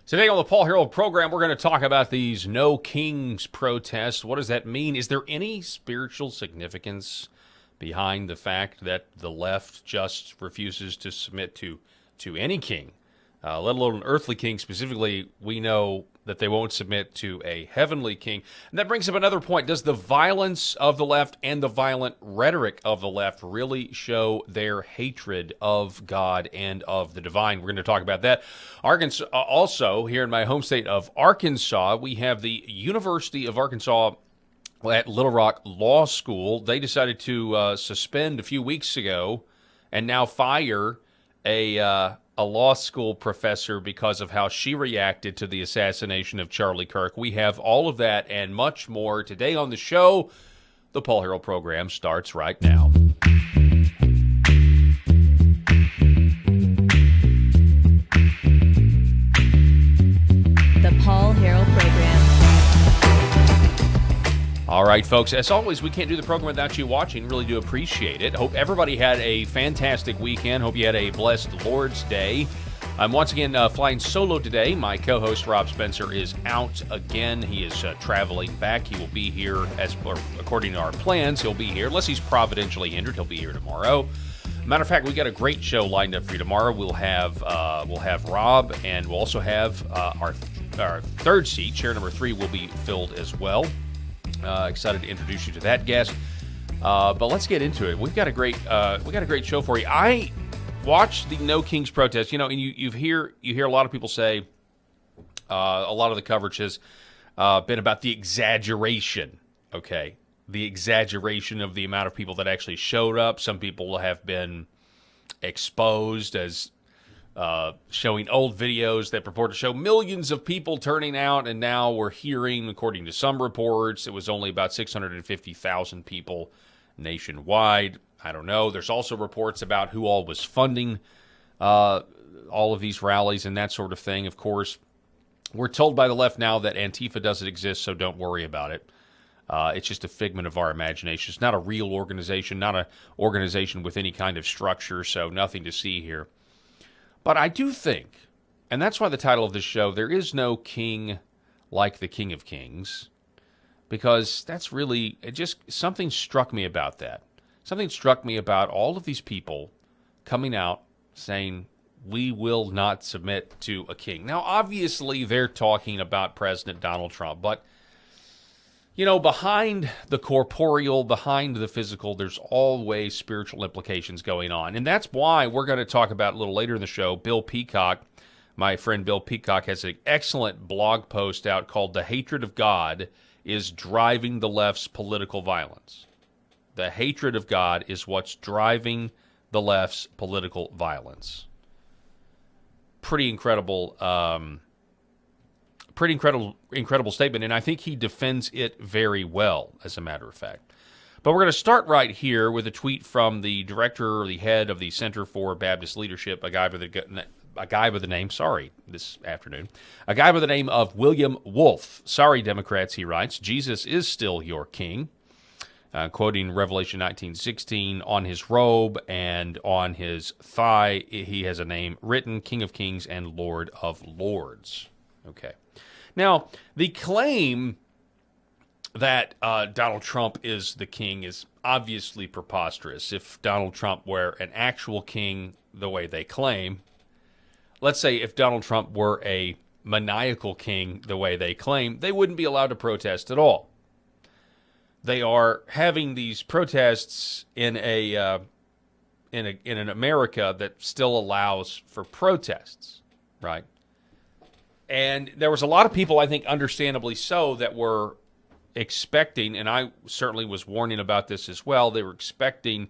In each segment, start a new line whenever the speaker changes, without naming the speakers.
Today on the Paul Harrell program, we're going to talk about these No Kings protests. What does that mean? Is there any spiritual significance behind the fact that the left just refuses to submit to any king, let alone an earthly king? Specifically, we know that they won't submit to a heavenly king. And that brings up another point. Does the violence of the left and the violent rhetoric of the left really show their hatred of God and of the divine? We're going to talk about that. Arkansas, also, here in my home state of Arkansas, we have the University of Arkansas at Little Rock Law School. They decided to suspend a few weeks ago and now fire a law school professor because of how she reacted to the assassination of Charlie Kirk. We have all of that and much more today on the show. The Paul Harrell program starts right now.
The Paul Harrell program.
All right, folks, as always, we can't do the program without you watching. Really do appreciate it. Hope everybody had a fantastic weekend. Hope you had a blessed Lord's Day. I'm once again flying solo today. My co-host, Rob Spencer, is out again. He is traveling back. He will be here, according to our plans, he'll be here. Unless he's providentially hindered, he'll be here tomorrow. Matter of fact, we got a great show lined up for you tomorrow. We'll have Rob, and we'll also have our third seat. Chair number 3 will be filled as well. Excited to introduce you to that guest, but let's get into it. We've got a great show for you. I watched the No Kings protest. And you hear a lot of people say a lot of the coverage has been about the exaggeration. Okay, the exaggeration of the amount of people that actually showed up. Some people have been exposed as showing old videos that purport to show millions of people turning out, and now we're hearing, according to some reports, it was only about 650,000 people nationwide. I don't know. There's also reports about who all was funding all of these rallies and that sort of thing. Of course, we're told by the left now that Antifa doesn't exist, so don't worry about it. It's just a figment of our imagination. It's not a real organization, not an organization with any kind of structure, so nothing to see here. But I do think, and that's why the title of this show, there is no king like the King of Kings, because that's really, something struck me about that. Something struck me about all of these people coming out saying, we will not submit to a king. Now, obviously, they're talking about President Donald Trump, but behind the corporeal, behind the physical, there's always spiritual implications going on. And that's why we're going to talk about a little later in the show, Bill Peacock. My friend Bill Peacock has an excellent blog post out called The Hatred of God is Driving the Left's Political Violence. The hatred of God is what's driving the left's political violence. Pretty incredible statement, and I think he defends it very well, as a matter of fact. But we're going to start right here with a tweet from the director or the head of the Center for Baptist Leadership, a guy by the name of William Wolfe. Sorry, Democrats, he writes, Jesus is still your king. Quoting Revelation 19:16, on his robe and on his thigh, he has a name written, King of Kings and Lord of Lords. Okay. Now, the claim that Donald Trump is the king is obviously preposterous. If Donald Trump were an actual king the way they claim, let's say if Donald Trump were a maniacal king the way they claim, they wouldn't be allowed to protest at all. They are having these protests in an America that still allows for protests, right? And there was a lot of people, I think understandably so, that were expecting, and I certainly was warning about this as well, they were expecting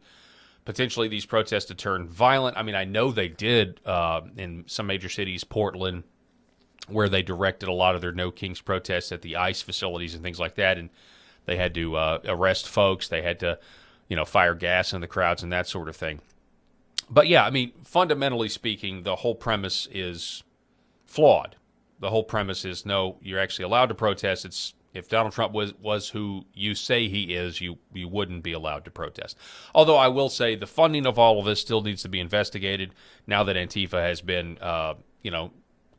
potentially these protests to turn violent. I mean, I know they did in some major cities, Portland, where they directed a lot of their No Kings protests at the ICE facilities and things like that, and they had to arrest folks. They had to, fire gas in the crowds and that sort of thing. But yeah, I mean, fundamentally speaking, the whole premise is flawed. The whole premise is, no, you're actually allowed to protest. It's if Donald Trump was who you say he is, you wouldn't be allowed to protest. Although I will say the funding of all of this still needs to be investigated now that Antifa has been,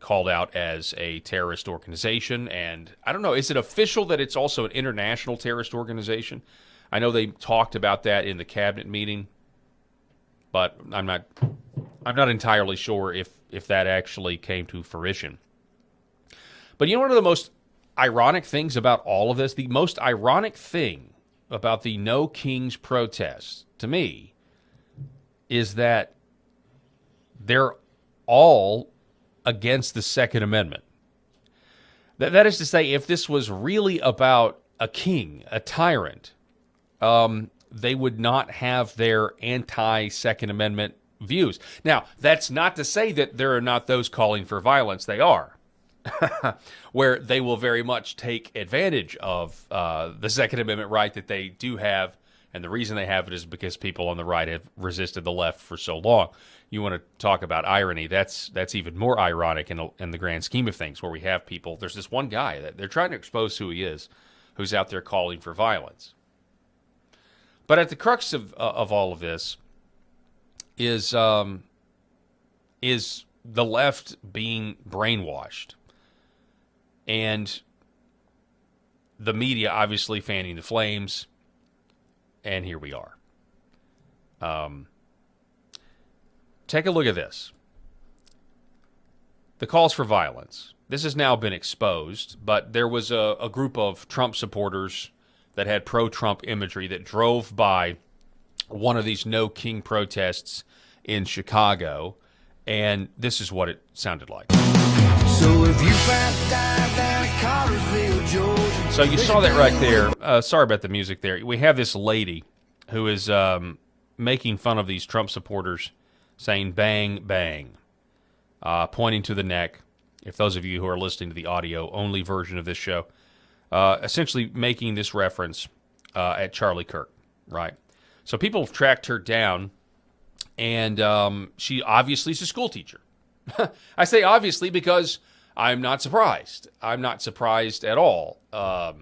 called out as a terrorist organization. And I don't know, is it official that it's also an international terrorist organization? I know they talked about that in the cabinet meeting, but I'm not entirely sure if that actually came to fruition. But you know, one of the most ironic things about all of this, the most ironic thing about the No Kings protests, to me, is that they're all against the Second Amendment. That is to say, if this was really about a king, a tyrant, they would not have their anti-Second Amendment views. Now, that's not to say that there are not those calling for violence. They are. Where they will very much take advantage of the Second Amendment right that they do have, and the reason they have it is because people on the right have resisted the left for so long. You want to talk about irony, that's even more ironic in the grand scheme of things, where we have people, there's this one guy that they're trying to expose who he is, who's out there calling for violence. But at the crux of all of this is the left being brainwashed. And the media obviously fanning the flames, and here we are. Take a look at this. The calls for violence. This has now been exposed, but there was a group of Trump supporters that had pro-Trump imagery that drove by one of these No King protests in Chicago, and this is what it sounded like. So if you find down in Cartersville, Georgia. So you saw that right there. Sorry about the music there. We have this lady who is making fun of these Trump supporters, saying bang, bang, pointing to the neck. If those of you who are listening to the audio-only version of this show, essentially making this reference at Charlie Kirk, right? So people have tracked her down, and she obviously is a school teacher. I say obviously because I'm not surprised. I'm not surprised at all. Of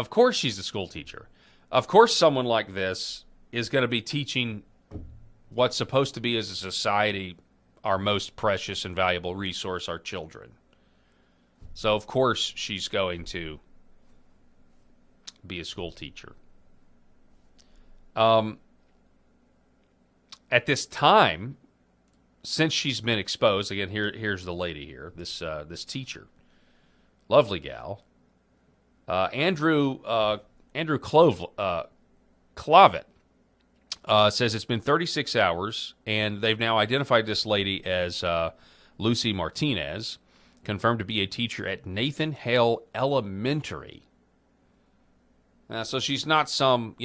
course she's a school teacher. Of course someone like this is going to be teaching what's supposed to be as a society our most precious and valuable resource, our children. So of course she's going to be a school teacher. At this time, since she's been exposed, again, here's the lady here, this teacher, lovely gal, Andrew Clovet says it's been 36 hours, and they've now identified this lady as Lucy Martinez, confirmed to be a teacher at Nathan Hale Elementary. So she's not some,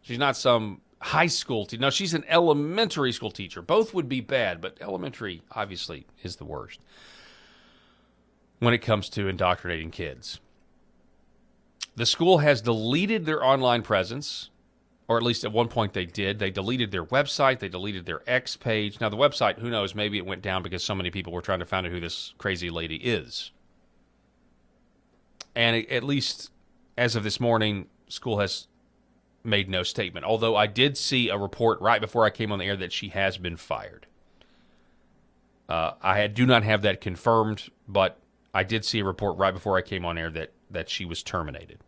she's not some high school teacher. No, she's an elementary school teacher. Both would be bad, but elementary obviously is the worst when it comes to indoctrinating kids. The school has deleted their online presence, or at least at one point they did. They deleted their website. They deleted their X page. Now, the website, who knows, maybe it went down because so many people were trying to find out who this crazy lady is. And at least as of this morning, school has made no statement. Although I did see a report right before I came on the air that she has been fired. I do not have that confirmed, but I did see a report right before I came on air that she was terminated.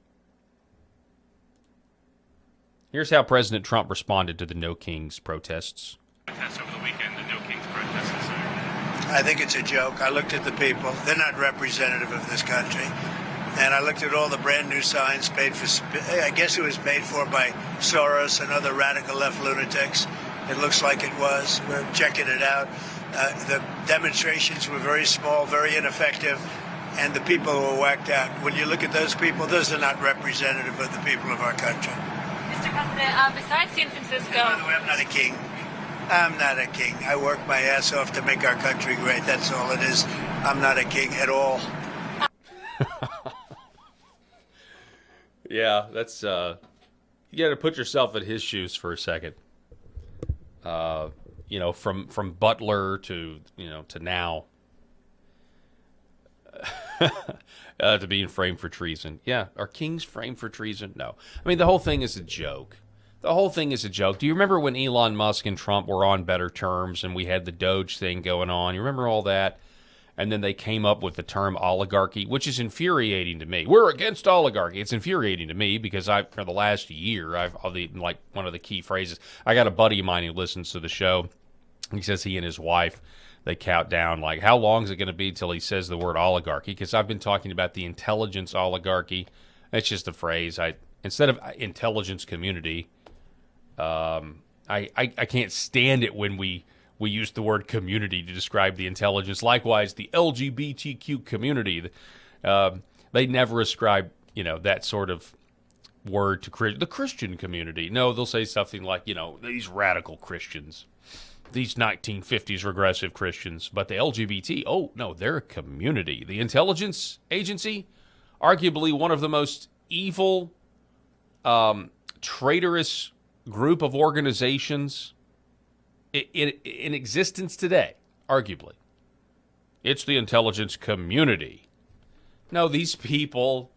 Here's how President Trump responded to the No Kings protests.
Over the weekend, the No Kings protests.
I think it's a joke. I looked at the people. They're not representative of this country. And I looked at all the brand new signs paid for, I guess it was made for by Soros and other radical left lunatics. It looks like it was. We're checking it out. The demonstrations were very small, very ineffective, and the people were whacked out. When you look at those people, those are not representative of the people of our country.
Mr. President, besides San Francisco...
And by the way, I'm not a king. I'm not a king. I work my ass off to make our country great. That's all it is. I'm not a king at all.
Yeah, that's you got to put yourself in his shoes for a second. From Butler to to now to being framed for treason. Yeah, are kings framed for treason? No. I mean, the whole thing is a joke. The whole thing is a joke. Do you remember when Elon Musk and Trump were on better terms and we had the Doge thing going on? You remember all that? And then they came up with the term oligarchy, which is infuriating to me. We're against oligarchy. It's infuriating to me because for the last year, like one of the key phrases. I got a buddy of mine who listens to the show. He says he and his wife, they count down, like, how long is it going to be till he says the word oligarchy? Because I've been talking about the intelligence oligarchy. That's just a phrase. Instead of intelligence community, I can't stand it when we use the word community to describe the intelligence. Likewise, the LGBTQ community, they never ascribe, that sort of word to the Christian community. No, they'll say something like, these radical Christians, these 1950s regressive Christians. But the LGBT, oh, no, they're a community. The intelligence agency, arguably one of the most evil, traitorous group of organizations in existence today, arguably. It's the intelligence community. No, these people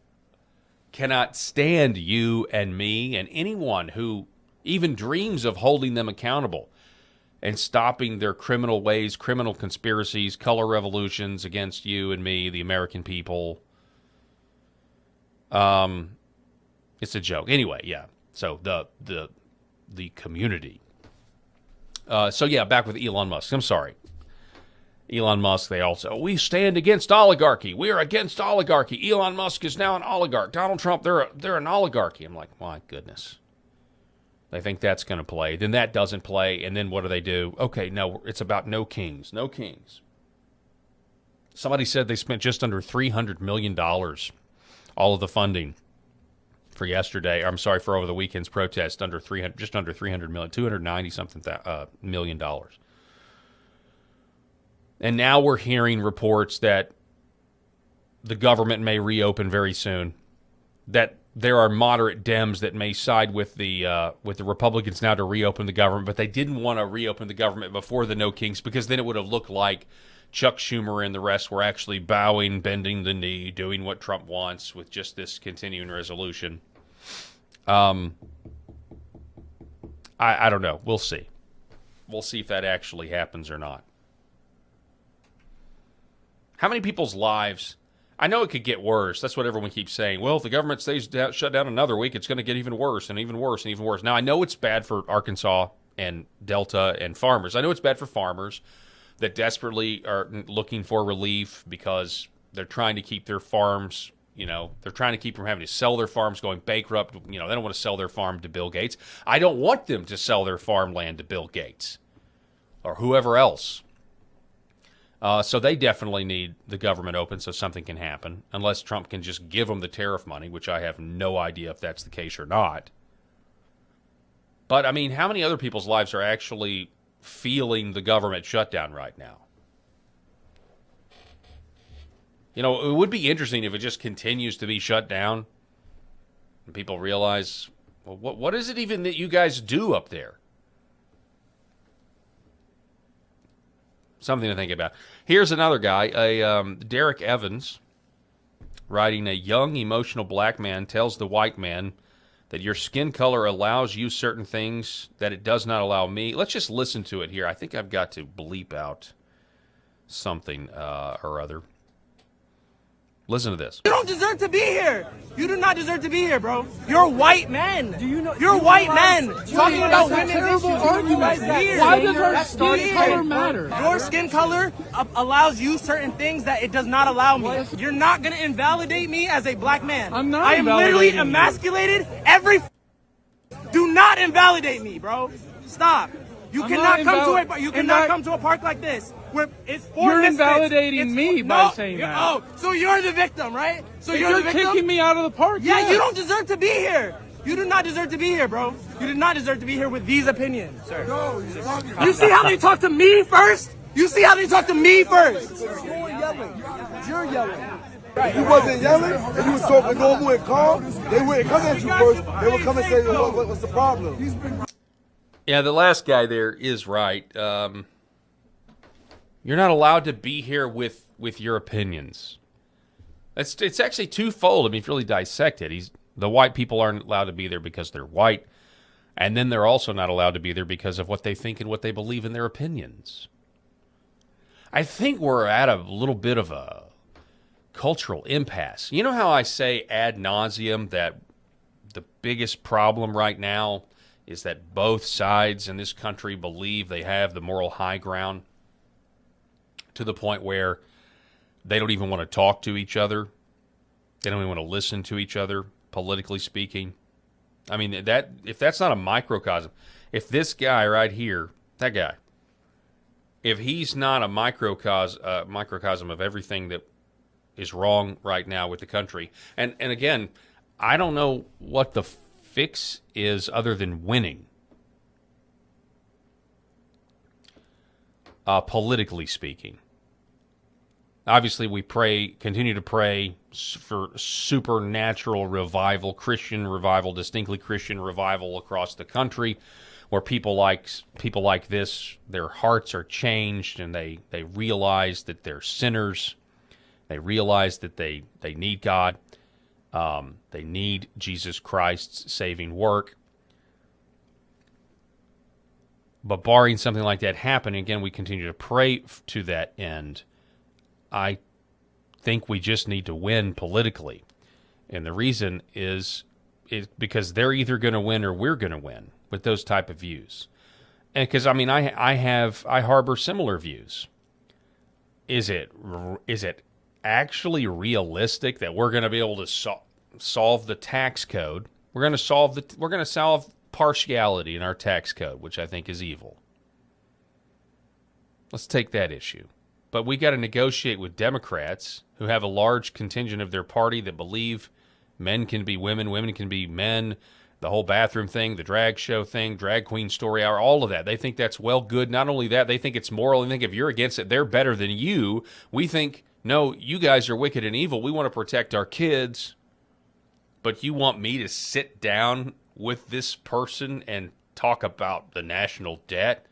cannot stand you and me and anyone who even dreams of holding them accountable and stopping their criminal ways, criminal conspiracies, color revolutions against you and me, the American people. It's a joke. Anyway, yeah. So the community. Back with Elon Musk. I'm sorry. Elon Musk, we stand against oligarchy. We are against oligarchy. Elon Musk is now an oligarch. Donald Trump, they're an oligarchy. I'm like, my goodness. They think that's going to play. Then that doesn't play. And then what do? Okay, no, it's about no kings. No kings. Somebody said they spent just under $300 million, all of the funding for over the weekend's protest, just under 300 million, 290 something million dollars. And now we're hearing reports that the government may reopen very soon, that there are moderate Dems that may side with the Republicans now to reopen the government, but they didn't want to reopen the government before the No Kings because then it would have looked like Chuck Schumer and the rest were actually bowing, bending the knee, doing what Trump wants with just this continuing resolution. I don't know. We'll see. We'll see if that actually happens or not. How many people's lives? I know it could get worse. That's what everyone keeps saying. Well, if the government stays shut down another week, it's going to get even worse and even worse and even worse. Now, I know it's bad for Arkansas and Delta and farmers. I know it's bad for farmers that desperately are looking for relief because they're trying to keep their farms, they're trying to keep from having to sell their farms, going bankrupt. They don't want to sell their farm to Bill Gates. I don't want them to sell their farmland to Bill Gates or whoever else. So they definitely need the government open so something can happen, unless Trump can just give them the tariff money, which I have no idea if that's the case or not. But, I mean, how many other people's lives are actually feeling the government shutdown right now? It would be interesting if it just continues to be shut down and people realize, well, what is it even that you guys do up there? Something to think about. Here's another guy, Derek Evans, writing, a young, emotional black man tells the white man that your skin color allows you certain things that it does not allow me. Let's just listen to it here. I think I've got to bleep out something or other. Listen to this.
You don't deserve to be here. You do not deserve to be here, bro. You're white men. Do you know? You're white men talking about women's issues. Why does our skin color matter? Your skin color allows you certain things that it does not allow me. You're not gonna invalidate me as a black man. I'm not. I am literally emasculated every. Do not invalidate me, bro. Stop. You cannot come to a park like this. You're invalidating me by saying that. Oh, so you're the victim, right? So you're the victim? Kicking me out of the park. Yeah, you don't deserve to be here. You do not deserve to be here, bro. You do not deserve to be here with these opinions, sir. No, you see how they talk to me first? You see how they talk to me first? You're yelling. You're yelling.
If you wasn't yelling and you was talking normal and calm, they wouldn't come at you first. They would come and say, what's the problem?
Yeah, the last guy there is right. You're not allowed to be here with your opinions. It's actually twofold. I mean, if you really dissect it, the white people aren't allowed to be there because they're white. And then they're also not allowed to be there because of what they think and what they believe in their opinions. I think we're at a little bit of a cultural impasse. You know how I say ad nauseum that the biggest problem right now is that both sides in this country believe they have the moral high ground to the point where they don't even want to talk to each other. They don't even want to listen to each other, politically speaking. I mean, that if that's not a microcosm, if this guy right here, that guy, if he's not a microcosm of everything that is wrong right now with the country, and again, I don't know what the fix is other than winning, politically speaking. Obviously, we continue to pray for supernatural revival, Christian revival, distinctly Christian revival across the country, where people like this, their hearts are changed and they realize that they're sinners. They realize that they need God. They need Jesus Christ's saving work. But barring something like that happening, again, we continue to pray to that end. I think we just need to win politically. And the reason is because they're either going to win or we're going to win with those type of views. And because, I mean, I harbor similar views. Is it actually realistic that we're going to be able to solve the tax code? We're going to solve partiality in our tax code, which I think is evil. Let's take that issue. But we got to negotiate with Democrats who have a large contingent of their party that believe men can be women, women can be men, the whole bathroom thing, the drag show thing, drag queen story hour, all of that. They think that's well good. Not only that, they think it's moral. They think if you're against it, they're better than you. We think, no, you guys are wicked and evil. We want to protect our kids. But you want me to sit down with this person and talk about the national debt?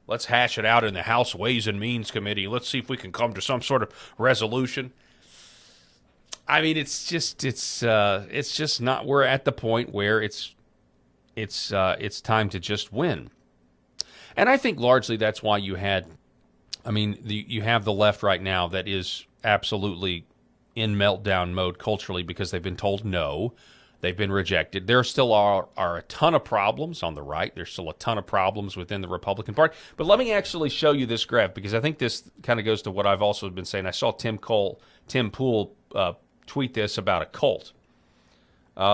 Let's hash it out in the House Ways and Means Committee. Let's see if we can come to some sort of resolution. I mean, it's just not. We're at the point where it's time to just win, and I think largely that's why you had. I mean, you have the left right now that is absolutely in meltdown mode culturally because they've been told no. They've been rejected. There still are a ton of problems on the right. There's still a ton of problems within the Republican Party. But let me actually show you this graph because I think this kind of goes to what I've also been saying. I saw Tim Pool tweet this about a cult.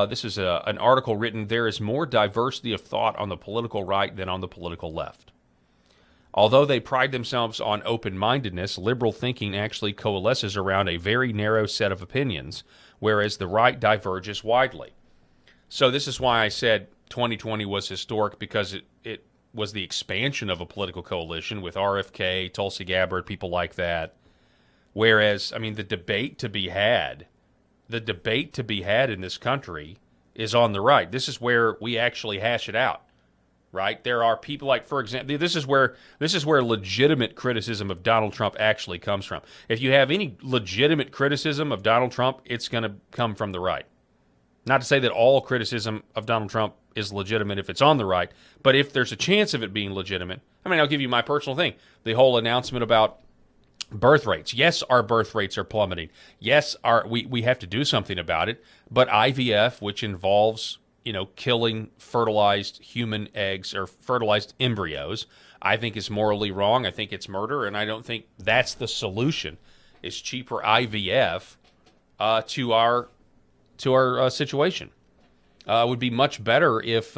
This is an article written, "There is more diversity of thought on the political right than on the political left. Although they pride themselves on open-mindedness, liberal thinking actually coalesces around a very narrow set of opinions, whereas the right diverges widely." So this is why I said 2020 was historic, because it was the expansion of a political coalition with RFK, Tulsi Gabbard, people like that. Whereas, I mean, the debate to be had in this country is on the right. This is where we actually hash it out. Right? There are people like, for example, this is where legitimate criticism of Donald Trump actually comes from. If you have any legitimate criticism of Donald Trump, it's going to come from the right. Not to say that all criticism of Donald Trump is legitimate if it's on the right, but if there's a chance of it being legitimate, I mean, I'll give you my personal thing. The whole announcement about birth rates. Yes, our birth rates are plummeting. Yes, we have to do something about it, but IVF, which involves killing fertilized human eggs or fertilized embryos, I think is morally wrong. I think it's murder, and I don't think that's the solution. Is cheaper IVF to our situation. It would be much better if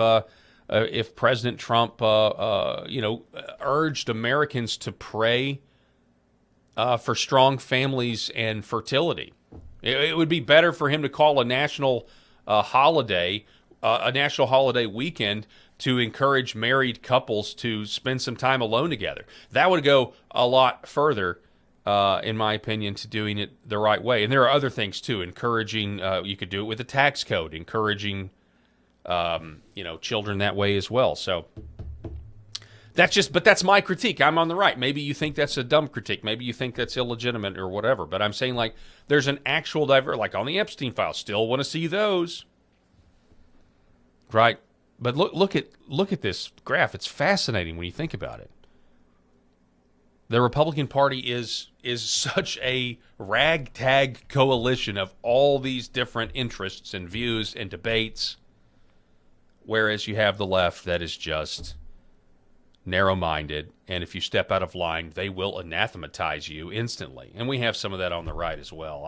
President Trump, urged Americans to pray for strong families and fertility. It would be better for him to call a national holiday. A national holiday weekend to encourage married couples to spend some time alone together. That would go a lot further, in my opinion, to doing it the right way. And there are other things too, encouraging. You could do it with a tax code, encouraging, children that way as well. So but that's my critique. I'm on the right. Maybe you think that's a dumb critique. Maybe you think that's illegitimate or whatever. But I'm saying, like, there's an actual like on the Epstein files. Still want to see those. right? But look at this graph. It's fascinating when you think about it. The Republican Party is such a ragtag coalition of all these different interests and views and debates, whereas you have the left that is just narrow-minded, and if you step out of line, they will anathematize you instantly. And we have some of that on the right as well.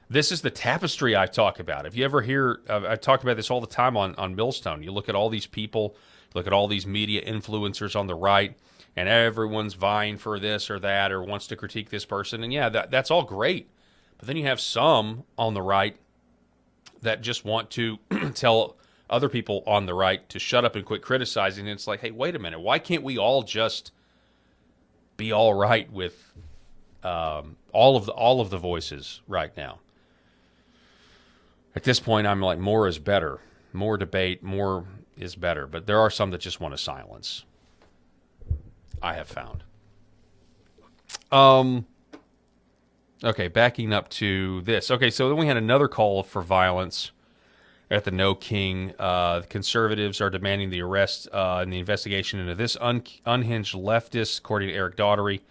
This is the tapestry I talk about. If you ever hear, I talk about this all the time on Millstone. You look at all these people, look at all these media influencers on the right, and everyone's vying for this or that or wants to critique this person. And yeah, that's all great. But then you have some on the right that just want to tell other people on the right to shut up and quit criticizing. And it's like, hey, wait a minute. Why can't we all just be all right with all of the voices right now? At this point, I'm like, more is better. More debate, more is better. But there are some that just want to silence, I have found. Okay, backing up to this. Okay, so then we had another call for violence at the No King. The conservatives are demanding the arrest and the investigation into this unhinged leftist, according to Eric Daugherty,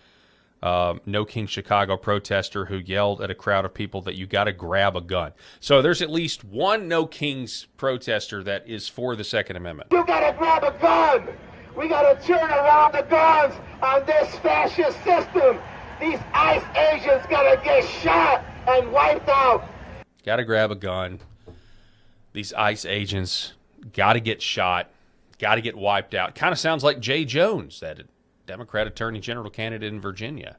No King Chicago protester who yelled at a crowd of people that you got to grab a gun. So there's at least one No Kings protester that is for the Second Amendment.
You got to grab a gun. We got to turn around the guns on this fascist system. These ICE agents got to get shot and wiped out.
Got to grab a gun. These ICE agents got to get shot, got to get wiped out. Kind of sounds like Jay Jones, that Democrat Attorney General candidate in Virginia.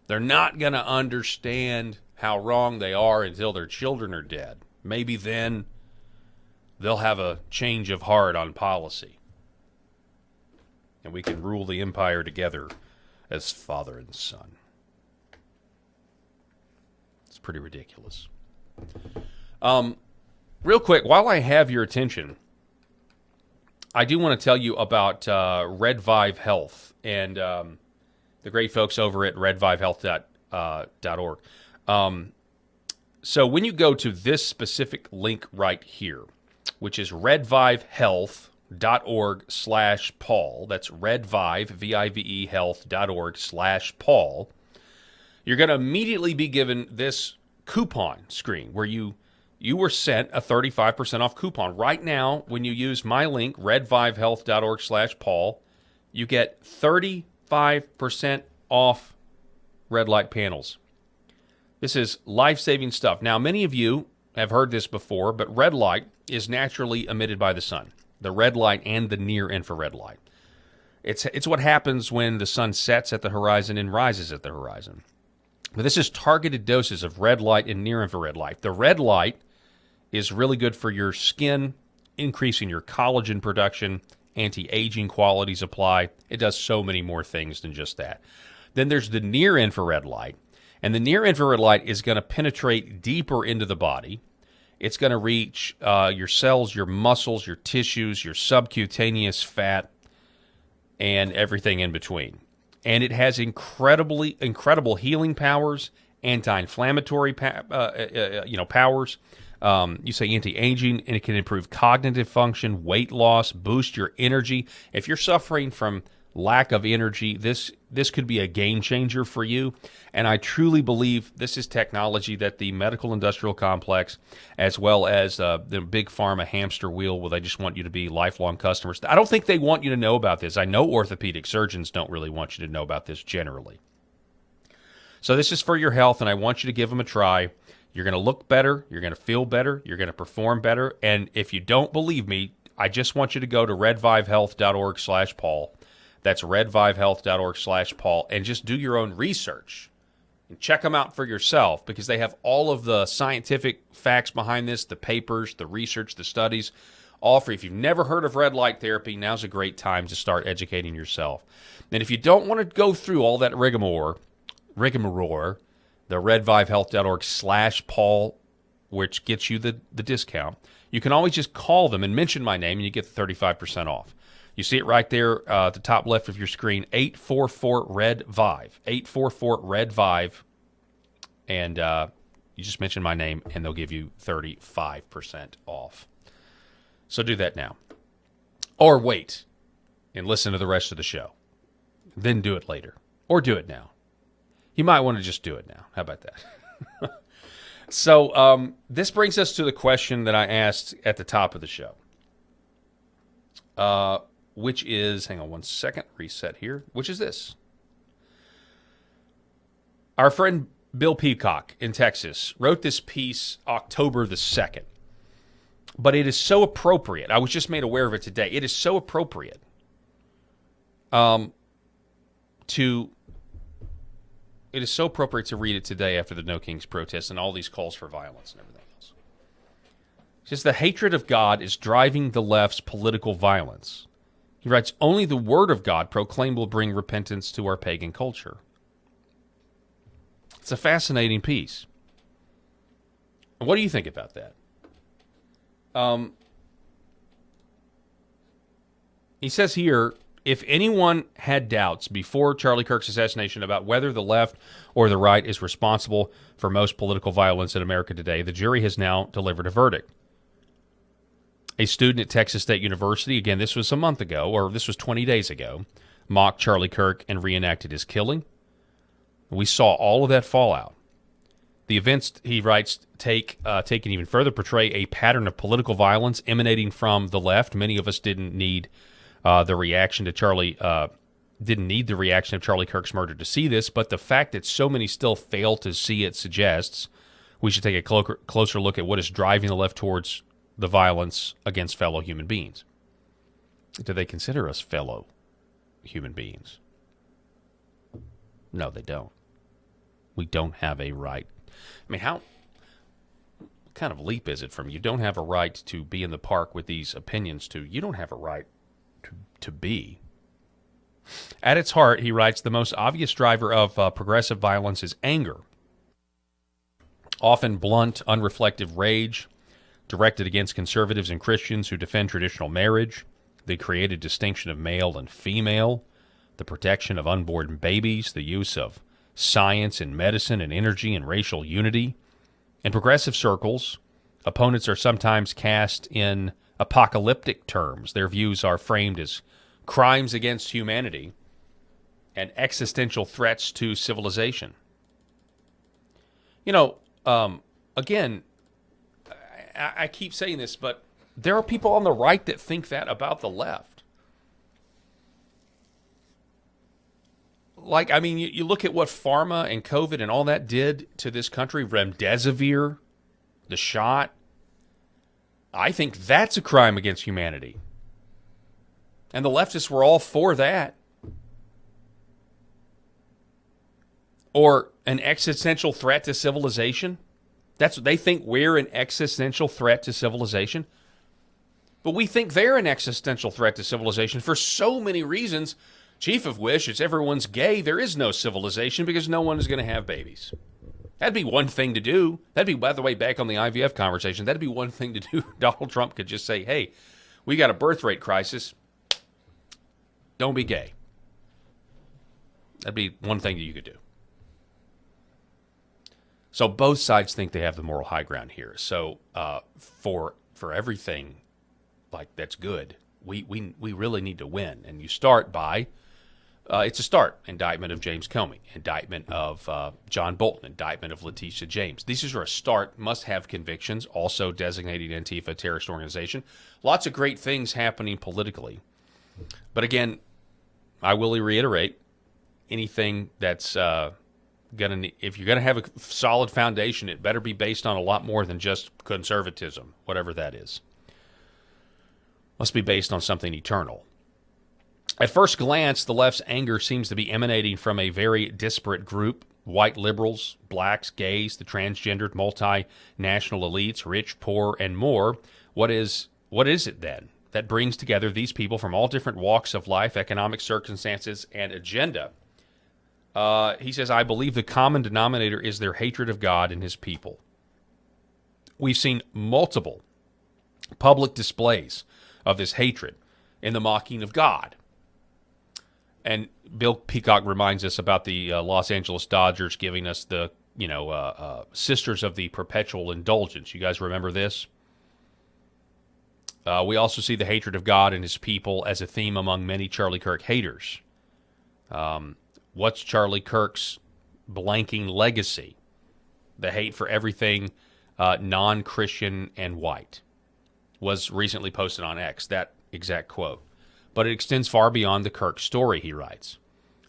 They're not going to understand how wrong they are until their children are dead. Maybe then they'll have a change of heart on policy. And we can rule the empire together as father and son. It's pretty ridiculous. Real quick, while I have your attention, I do want to tell you about Redvive Health and the great folks over at redvivehealth.org. So when you go to this specific link right here, which is redvivehealth.org/Paul, that's redvive, V-I-V-E, health.org/Paul, you're going to immediately be given this coupon screen where you were sent a 35% off coupon. Right now, when you use my link, redvivehealth.org/Paul, you get 35% off red light panels. This is life-saving stuff. Now, many of you have heard this before, but red light is naturally emitted by the sun, the red light and the near-infrared light. It's what happens when the sun sets at the horizon and rises at the horizon. But this is targeted doses of red light and near-infrared light. The red light is really good for your skin, increasing your collagen production, anti-aging qualities apply. It does so many more things than just that. Then there's the near-infrared light, and the near-infrared light is going to penetrate deeper into the body. It's going to reach your cells, your muscles, your tissues, your subcutaneous fat, and everything in between. And it has incredible healing powers, anti-inflammatory powers. You say anti-aging, and it can improve cognitive function, weight loss, boost your energy. If you're suffering from lack of energy, this could be a game changer for you. And I truly believe this is technology that the medical industrial complex, as well as the big pharma hamster wheel, where they just want you to be lifelong customers. I don't think they want you to know about this. I know orthopedic surgeons don't really want you to know about this generally. So this is for your health, and I want you to give them a try. You're going to look better. You're going to feel better. You're going to perform better. And if you don't believe me, I just want you to go to redvivehealth.org/Paul. That's redvivehealth.org/Paul, and just do your own research and check them out for yourself, because they have all of the scientific facts behind this, the papers, the research, the studies, all free. If you've never heard of red light therapy, now's a great time to start educating yourself. And if you don't want to go through all that rigmarole, the redvivehealth.org/Paul, which gets you the discount, you can always just call them and mention my name, and you get the 35% off. You see it right there at the top left of your screen, 844-RED-VIVE, 844-RED-VIVE, and you just mention my name, and they'll give you 35% off. So do that now. Or wait and listen to the rest of the show. Then do it later. Or do it now. You might want to just do it now. How about that? So this brings us to the question that I asked at the top of the show. Which is, hang on one second, reset here. Which is this. Our friend Bill Peacock in Texas wrote this piece October the 2nd. But it is so appropriate. I was just made aware of it today. It is so appropriate to read it today after the No Kings protest and all these calls for violence and everything else. It's just the hatred of God is driving the left's political violence. He writes, only the word of God proclaimed will bring repentance to our pagan culture. It's a fascinating piece. What do you think about that? He says here, if anyone had doubts before Charlie Kirk's assassination about whether the left or the right is responsible for most political violence in America today, the jury has now delivered a verdict. A student at Texas State University, again, this was a month ago, or this was 20 days ago, mocked Charlie Kirk and reenacted his killing. We saw all of that fallout. The events, he writes, take and even further portray a pattern of political violence emanating from the left. Many of us didn't need the reaction of Charlie Kirk's murder to see this, but the fact that so many still fail to see it suggests we should take a closer look at what is driving the left towards the violence against fellow human beings. Do they consider us fellow human beings? No, they don't. We don't have a right. I mean, what kind of leap is it from you don't have a right to be in the park with these opinions to you don't have a right to be? At its heart, he writes, the most obvious driver of progressive violence is anger. Often blunt, unreflective rage directed against conservatives and Christians who defend traditional marriage, the created distinction of male and female, the protection of unborn babies, the use of science and medicine and energy and racial unity. In progressive circles, opponents are sometimes cast in apocalyptic terms. Their views are framed as crimes against humanity and existential threats to civilization. You know, again, I keep saying this, but there are people on the right that think that about the left. Like, I mean, you look at what pharma and COVID and all that did to this country, remdesivir, the shot. I think that's a crime against humanity. And the leftists were all for that. Or an existential threat to civilization. That's what they think, we're an existential threat to civilization. But we think they're an existential threat to civilization for so many reasons, chief of which is everyone's gay. There is no civilization because no one is going to have babies. That'd be one thing to do. That'd be, by the way, back on the IVF conversation, that'd be one thing to do. Donald Trump could just say, hey, we got a birth rate crisis. Don't be gay. That'd be one thing that you could do. So both sides think they have the moral high ground here. So for everything like that's good, we really need to win. And you start by, it's a start, indictment of James Comey, indictment of John Bolton, indictment of Letitia James. These are a start, must have convictions, also designating Antifa a terrorist organization. Lots of great things happening politically. But again, I will reiterate, anything that's if you're going to have a solid foundation, it better be based on a lot more than just conservatism, whatever that is. Must be based on something eternal. At first glance, the left's anger seems to be emanating from a very disparate group: white liberals, blacks, gays, the transgendered, multinational elites, rich, poor, and more. What is it then that brings together these people from all different walks of life, economic circumstances, and agenda? He says, I believe the common denominator is their hatred of God and his people. We've seen multiple public displays of this hatred in the mocking of God. And Bill Peacock reminds us about the Los Angeles Dodgers giving us the, Sisters of the Perpetual Indulgence. You guys remember this? We also see the hatred of God and his people as a theme among many Charlie Kirk haters. What's Charlie Kirk's blanking legacy? The hate for everything non-Christian and white was recently posted on X, that exact quote. But it extends far beyond the Kirk story, he writes.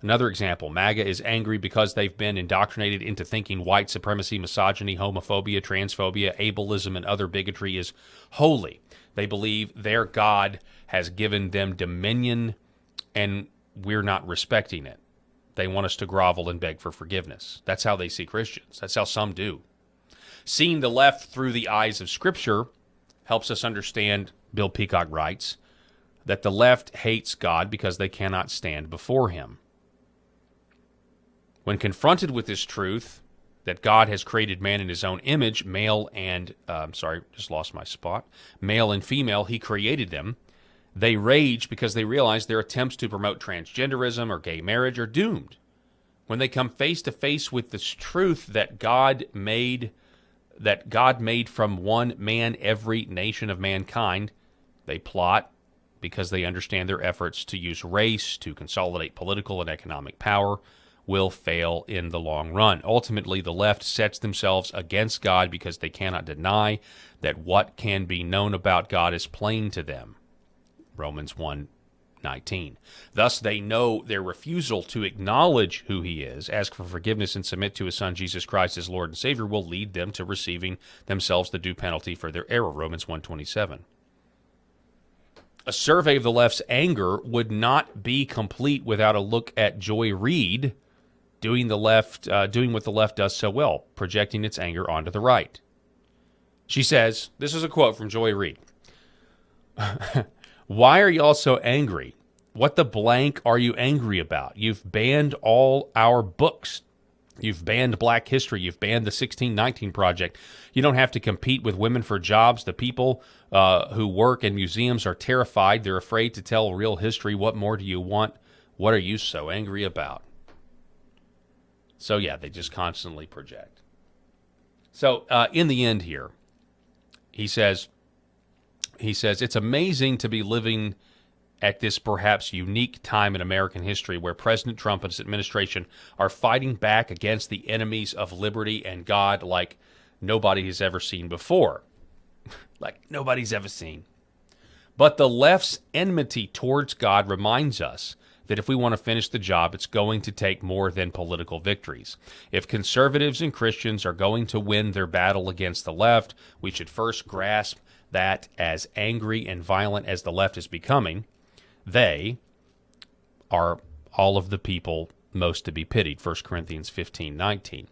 Another example, MAGA is angry because they've been indoctrinated into thinking white supremacy, misogyny, homophobia, transphobia, ableism, and other bigotry is holy. They believe their God has given them dominion, and we're not respecting it. They want us to grovel and beg for forgiveness. That's how they see Christians. That's how some do. Seeing the left through the eyes of Scripture helps us understand, Bill Peacock writes, that the left hates God because they cannot stand before him. When confronted with this truth, that God has created man in his own image, male and female, he created them, they rage because they realize their attempts to promote transgenderism or gay marriage are doomed. When they come face to face with this truth that God made from one man every nation of mankind, they plot because they understand their efforts to use race to consolidate political and economic power will fail in the long run. Ultimately, the left sets themselves against God because they cannot deny that what can be known about God is plain to them. Romans 1:19. Thus, they know their refusal to acknowledge who he is, ask for forgiveness, and submit to his Son, Jesus Christ, as Lord and Savior, will lead them to receiving themselves the due penalty for their error. Romans 1:27. A survey of the left's anger would not be complete without a look at Joy Reid doing what the left does so well, projecting its anger onto the right. She says, this is a quote from Joy Reid. Why are y'all so angry? What the blank are you angry about? You've banned all our books. You've banned Black History. You've banned the 1619 Project. You don't have to compete with women for jobs. The people who work in museums are terrified. They're afraid to tell real history. What more do you want? What are you so angry about? So, yeah, they just constantly project. So, in the end here, he says, it's amazing to be living at this perhaps unique time in American history where President Trump and his administration are fighting back against the enemies of liberty and God like nobody has ever seen before. Like nobody's ever seen. But the left's enmity towards God reminds us that if we want to finish the job, it's going to take more than political victories. If conservatives and Christians are going to win their battle against the left, we should first grasp that as angry and violent as the left is becoming, they are all of the people most to be pitied, 1 Corinthians 15:19.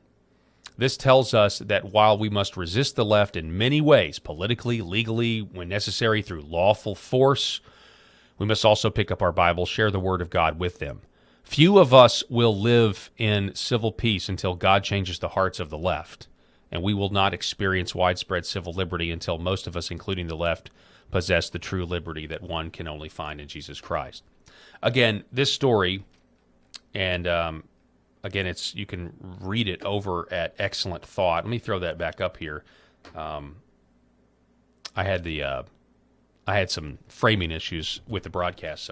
This tells us that while we must resist the left in many ways, politically, legally, when necessary through lawful force, we must also pick up our Bible, share the Word of God with them. Few of us will live in civil peace until God changes the hearts of the left, and we will not experience widespread civil liberty until most of us, including the left, possess the true liberty that one can only find in Jesus Christ. Again, this story, and again, you can read it over at Excellent Thought. Let me throw that back up here. I had some framing issues with the broadcast,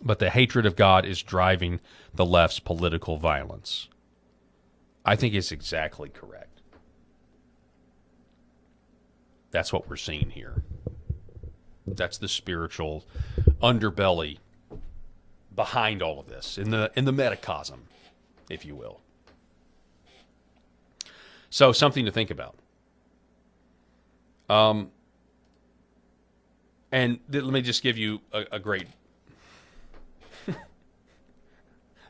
but the hatred of God is driving the left's political violence. I think it's exactly correct. That's what we're seeing here. That's the spiritual underbelly behind all of this, in the metacosm, if you will. So, something to think about. And let me just give you a great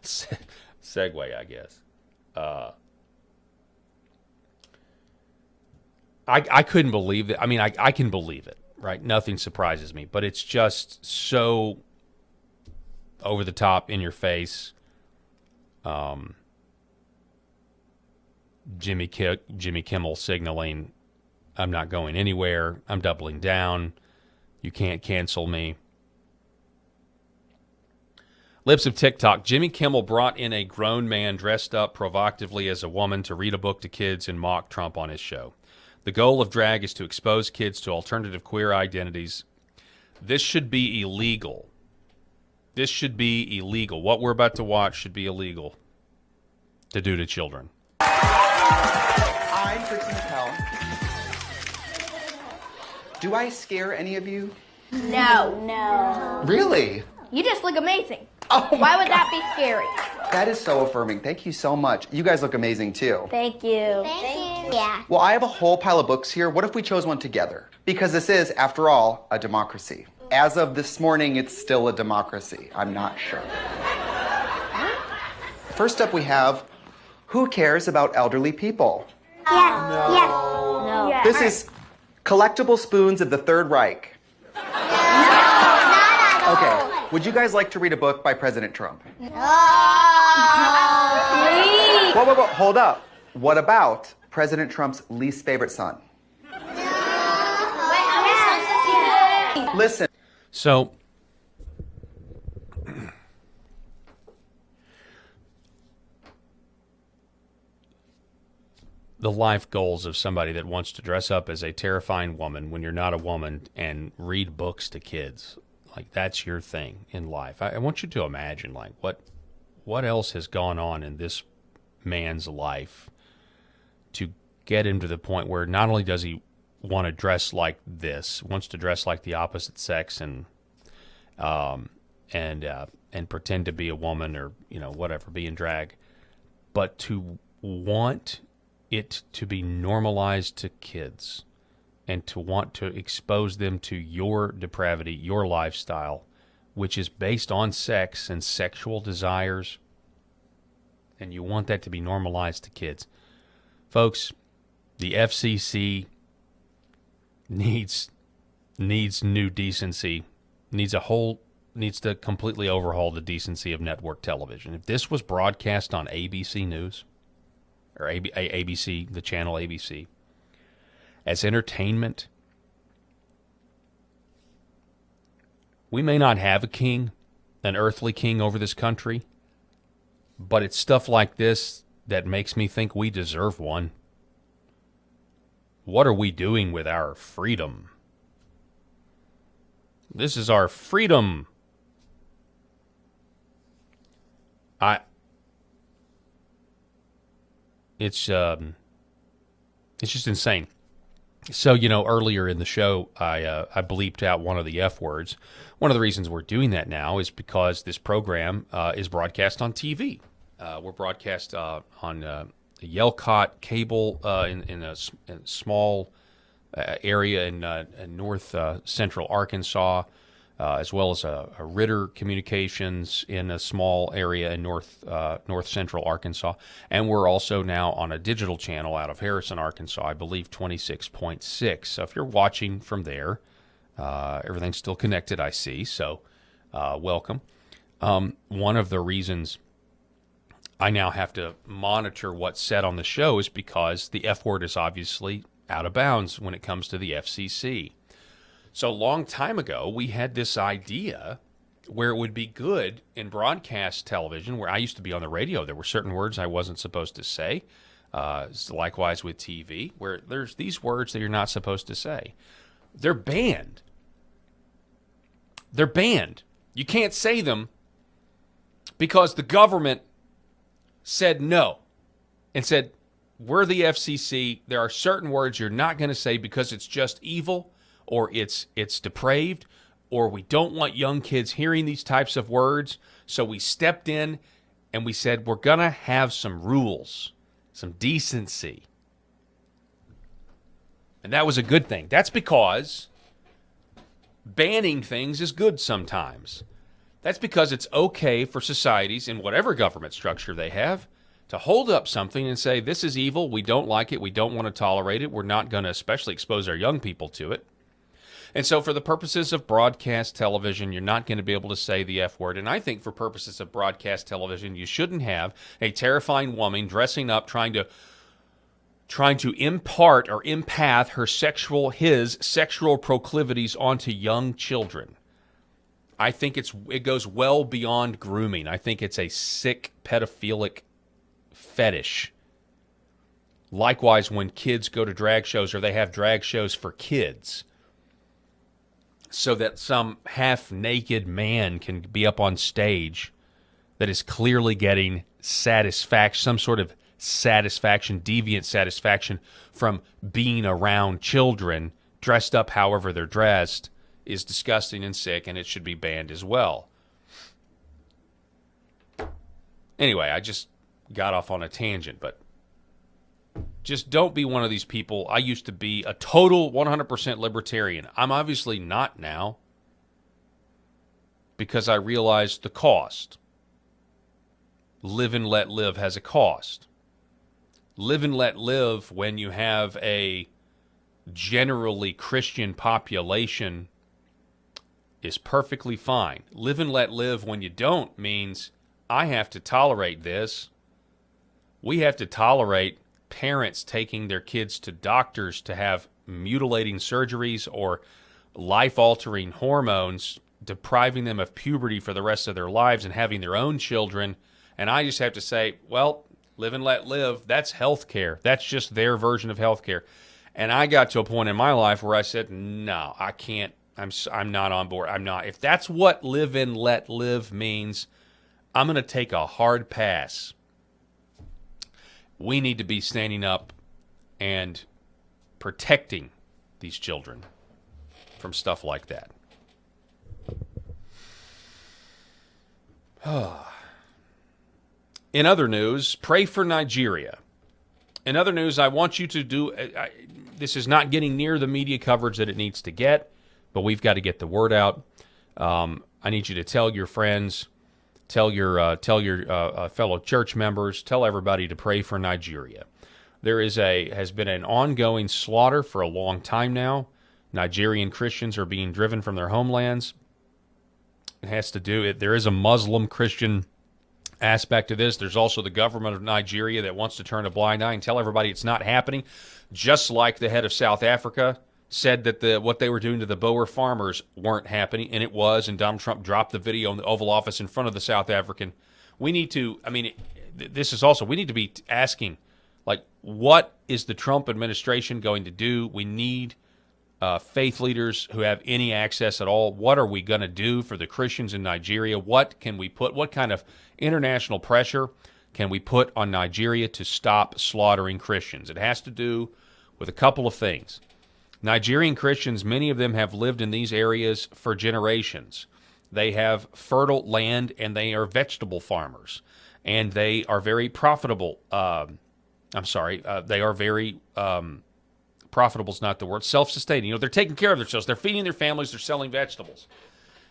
segue, I guess. I couldn't believe it. I mean, I can believe it, right? Nothing surprises me, but it's just so over the top, in your face. Jimmy Kimmel signaling, I'm not going anywhere. I'm doubling down. You can't cancel me. Lips of TikTok. Jimmy Kimmel brought in a grown man dressed up provocatively as a woman to read a book to kids and mock Trump on his show. The goal of drag is to expose kids to alternative queer identities. This should be illegal. This should be illegal. What we're about to watch should be illegal to do to children.
I'm Christine Appel. Do I scare any of you?
No.
Really?
You just look amazing.
Oh my
Why would
God.
that be scary?
That is so affirming. Thank you so much. You guys look amazing too.
Thank you. Thank you. Yeah.
Well, I have a whole pile of books here. What if we chose one together? Because this is, after all, a democracy. As of this morning, it's still a democracy. I'm not sure. First up, we have Who Cares About Elderly People?
Yes. No. Yes. No. Yes.
This is Collectible Spoons of the Third Reich. Okay, would you guys like to read a book by President Trump?
Please.
Whoa, hold up. What about President Trump's least favorite son? Listen.
So, the life goals of somebody that wants to dress up as a terrifying woman when you're not a woman and read books to kids, like that's your thing in life. I want you to imagine, like, what else has gone on in this man's life to get him to the point where not only does he want to dress like this, wants to dress like the opposite sex and pretend to be a woman or, you know, whatever, be in drag, but to want it to be normalized to kids and to want to expose them to your depravity, your lifestyle, which is based on sex and sexual desires, and you want that to be normalized to kids. Folks, the FCC needs new decency, needs to completely overhaul the decency of network television. If this was broadcast on ABC News, or ABC, the channel ABC, as entertainment, we may not have a king, an earthly king over this country, but it's stuff like this that makes me think we deserve one. What are we doing with our freedom? This is our freedom. It's just insane. So, you know, earlier in the show, I bleeped out one of the F words. One of the reasons we're doing that now is because this program is broadcast on TV. We're broadcast on Yelcott cable in a small area in north central Arkansas, as well as a Ritter Communications in a small area in north central Arkansas. And we're also now on a digital channel out of Harrison, Arkansas, I believe 26.6. So if you're watching from there, everything's still connected, I see. So welcome. One of the reasons I now have to monitor what's said on the show is because the F word is obviously out of bounds when it comes to the FCC. So a long time ago, we had this idea where it would be good in broadcast television, where I used to be on the radio. There were certain words I wasn't supposed to say. Likewise with TV, where there's these words that you're not supposed to say. They're banned. They're banned. You can't say them because the government said no and said, we're the FCC. There are certain words you're not going to say because it's just evil, or it's depraved, or we don't want young kids hearing these types of words. So we stepped in and we said, we're going to have some rules, some decency. And that was a good thing. That's because banning things is good sometimes. That's because it's okay for societies in whatever government structure they have to hold up something and say, this is evil, we don't like it, we don't want to tolerate it, we're not going to especially expose our young people to it. And so for the purposes of broadcast television, you're not going to be able to say the F word. And I think for purposes of broadcast television, you shouldn't have a terrifying woman dressing up, trying to impart or empath his sexual proclivities onto young children. I think it goes well beyond grooming. I think it's a sick, pedophilic fetish Likewise, when kids go to drag shows or they have drag shows for kids, so that some half-naked man can be up on stage that is clearly getting satisfaction, some sort of satisfaction, deviant satisfaction from being around children dressed up however they're dressed, is disgusting and sick, and it should be banned as well. Anyway, I just got off on a tangent, but just don't be one of these people. I used to be a total 100% libertarian. I'm obviously not now because I realized the cost. Live and let live has a cost. Live and let live when you have a generally Christian population is perfectly fine. Live and let live when you don't means I have to tolerate this. We have to tolerate parents taking their kids to doctors to have mutilating surgeries or life-altering hormones, depriving them of puberty for the rest of their lives and having their own children. And I just have to say, well, live and let live, that's health care. That's just their version of health care. And I got to a point in my life where I said, no, I can't. I'm not on board. I'm not. If that's what live and let live means, I'm going to take a hard pass. We need to be standing up and protecting these children from stuff like that. In other news, pray for Nigeria. In other news, I want you to do, this is not getting near the media coverage that it needs to get, but we've got to get the word out. I need you to tell your friends, tell your fellow church members, tell everybody to pray for Nigeria. There has been an ongoing slaughter for a long time now. Nigerian Christians are being driven from their homelands. It has to do it. There is a Muslim Christian aspect to this. There's also the government of Nigeria that wants to turn a blind eye and tell everybody it's not happening. Just like the head of South Africa said that what they were doing to the Boer farmers weren't happening, and it was, and Donald Trump dropped the video in the Oval Office in front of the South African. We need to, this is also, we need to be asking, like, what is the Trump administration going to do? We need faith leaders who have any access at all. What are we going to do for the Christians in Nigeria? What can we put, what kind of international pressure can we put on Nigeria to stop slaughtering Christians? It has to do with a couple of things. Nigerian Christians, many of them have lived in these areas for generations. They have fertile land and they are vegetable farmers. And they are very profitable. They are very, profitable is not the word, self-sustaining. They're taking care of themselves. They're feeding their families. They're selling vegetables.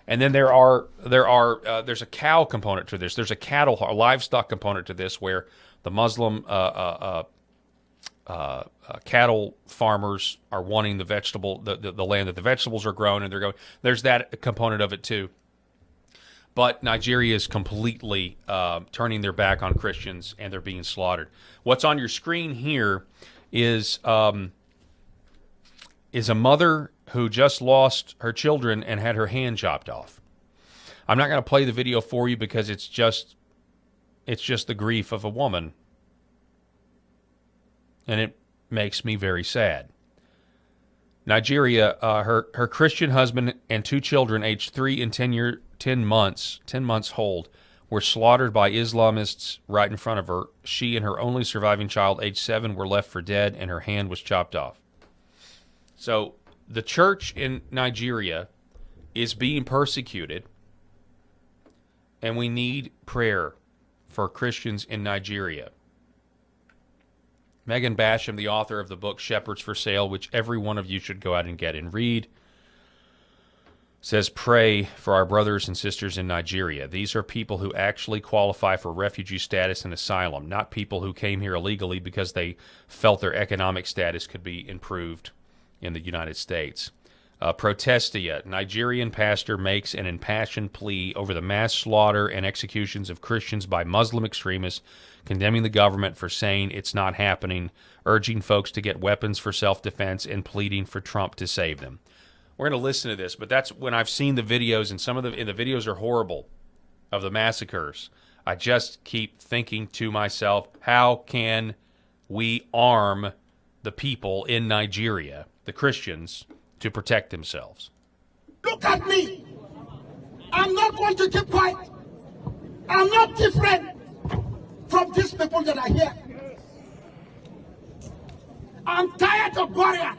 And then there's a cow component to this. There's a livestock component to this where the Muslim cattle farmers are wanting the vegetable, the land that the vegetables are grown, and they're going. There's that component of it too. But Nigeria is completely turning their back on Christians, and they're being slaughtered. What's on your screen here is a mother who just lost her children and had her hand chopped off. I'm not going to play the video for you because it's just the grief of a woman. And it makes me very sad. Nigeria, her Christian husband and two children aged 3 and 10 months old were slaughtered by Islamists right in front of her. She and her only surviving child, aged 7, were left for dead, and her hand was chopped off. So the church in Nigeria is being persecuted, and we need prayer for Christians in Nigeria. Megan Basham, the author of the book Shepherds for Sale, which every one of you should go out and get and read, says, pray for our brothers and sisters in Nigeria. These are people who actually qualify for refugee status and asylum, not people who came here illegally because they felt their economic status could be improved in the United States. Protestia, Nigerian pastor makes an impassioned plea over the mass slaughter and executions of Christians by Muslim extremists, condemning the government for saying it's not happening, urging folks to get weapons for self-defense, and pleading for Trump to save them. We're going to listen to this, but that's when I've seen the videos, and the videos are horrible, of the massacres. I just keep thinking to myself, how can we arm the people in Nigeria, the Christians, to protect themselves.
Look at me. I'm not going to keep quiet. I'm not different from these people that are here. I'm tired of burial.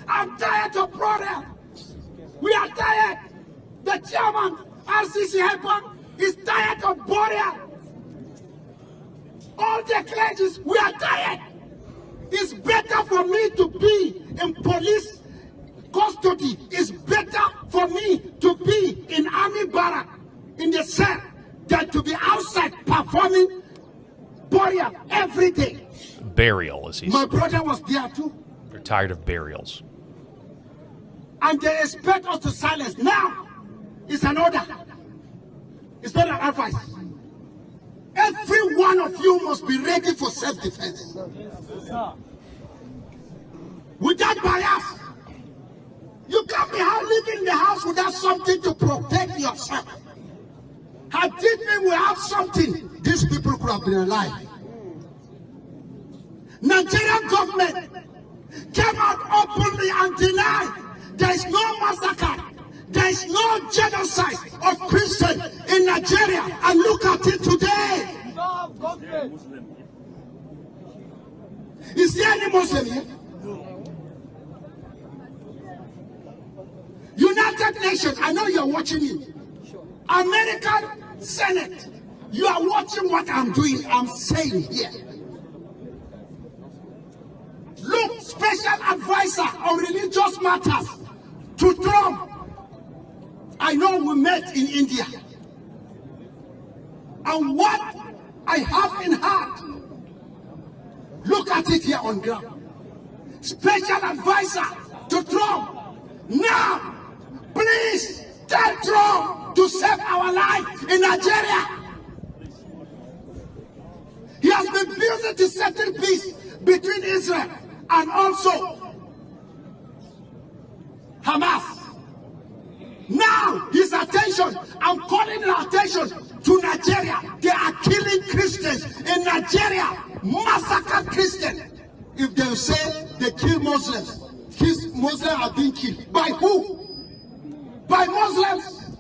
I'm tired of burial. We are tired. The chairman, RCC Hyper, is tired of burial. All the clergies, we are tired. It's better for me to be in police custody. It's better for me to be in army barrack, in the cell, than to be outside performing burial every day.
Burial, as he said.
My brother was there too.
They're tired of burials.
And they expect us to silence. Now, it's an order. It's not an advice. Every one of you must be ready for self-defense. Without bias. You can't be living in the house without something to protect yourself. Had we have something, these people could have been alive. Nigerian government came out openly and denied there is no massacre, there is no genocide of Christians in Nigeria. And look at it today. Is there any Muslim here? United Nations, I know you're watching me. American Senate, you are watching what I'm doing, I'm saying here. Look, special advisor on religious matters to Trump. I know we met in India. And what I have in heart, look at it here on ground. Special advisor to Trump. Now, please tell Trump to save our life in Nigeria. He has been building to settle peace between Israel and also Hamas. Now, his attention, I'm calling your attention to Nigeria. They are killing Christians in Nigeria, massacre Christians. If they say they kill Muslims, Muslims are being killed. By who? By Muslims.